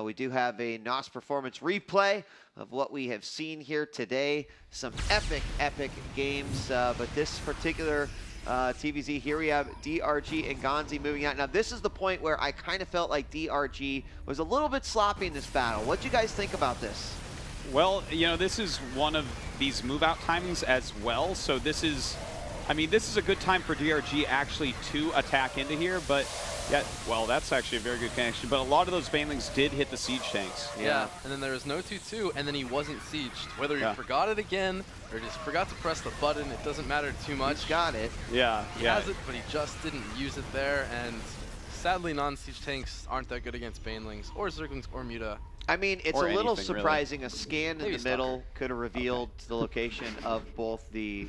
We do have a NOS performance replay of what we have seen here today. Some epic, epic games, but this particular TVZ, here we have DRG and Ganzi moving out. Now, this is the point where I kind of felt like DRG was a little bit sloppy in this battle. What do you guys think about this? Well, you know, this is one of these move-out timings as well, so this is, I mean, this is a good time for DRG actually to attack into here, but, yeah, well, that's actually a very good connection, but a lot of those banelings did hit the siege tanks. Yeah, and then there was no 2-2, and then he wasn't sieged. Whether he forgot it again, or just forgot to press the button, it doesn't matter too much. He's got it. Yeah, he has it, but he just didn't use it there, and sadly, non-siege tanks aren't that good against banelings, or zerglings, or muta. I mean, it's a little surprising. Really. A scan in the middle could have revealed the location of both the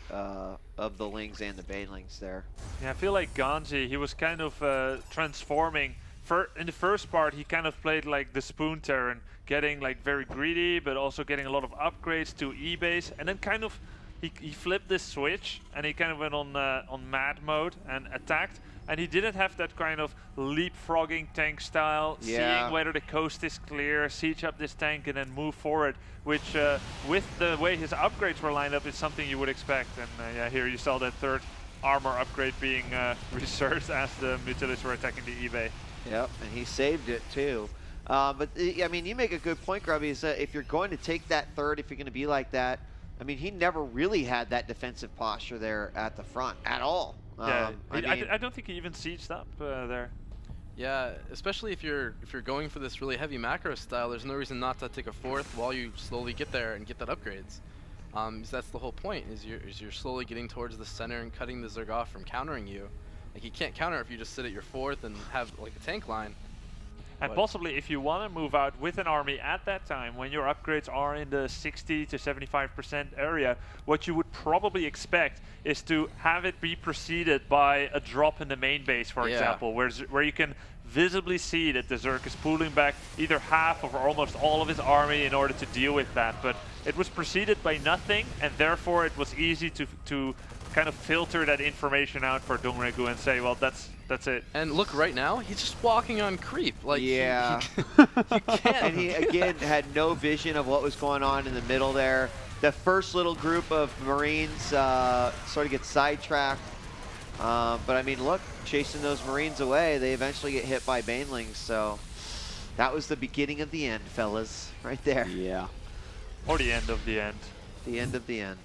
lings and the banelings there. Yeah, I feel like Ganzi, he was kind of transforming. In the first part, he kind of played like the Spoon Terran, getting like very greedy, but also getting a lot of upgrades to E-base, and then kind of he flipped this switch and he kind of went on mad mode and attacked. And he didn't have that kind of leapfrogging tank style, seeing whether the coast is clear, siege up this tank, and then move forward, which with the way his upgrades were lined up is something you would expect. And yeah, here you saw that third armor upgrade being researched as the Mutilis were attacking the eBay. Yep, and he saved it too. But I mean, you make a good point, Grubby, is that if you're going to take that third, if you're going to be like that, I mean, he never really had that defensive posture there at the front at all. Yeah, I don't think he even sieged up there. Yeah, especially if you're going for this really heavy macro style, there's no reason not to take a fourth while you slowly get there and get that upgrades. That's the whole point, is you're slowly getting towards the center and cutting the Zerg off from countering you. Like, you can't counter if you just sit at your fourth and have like a tank line. And possibly if you want to move out with an army at that time, when your upgrades are in the 60 to 75% area, what you would probably expect is to have it be preceded by a drop in the main base, for example, where you can visibly see that the Zerg is pulling back either half or almost all of his army in order to deal with that. But it was preceded by nothing, and therefore it was easy to kind of filter that information out for Dongregu and say, well, that's it. And look, right now, he's just walking on creep. Like, yeah. You can't. And he, again, had no vision of what was going on in the middle there. The first little group of Marines sort of gets sidetracked. But, I mean, look, chasing those Marines away, they eventually get hit by banelings. So that was the beginning of the end, fellas, right there. Yeah. Or the end of the end. The end of the end.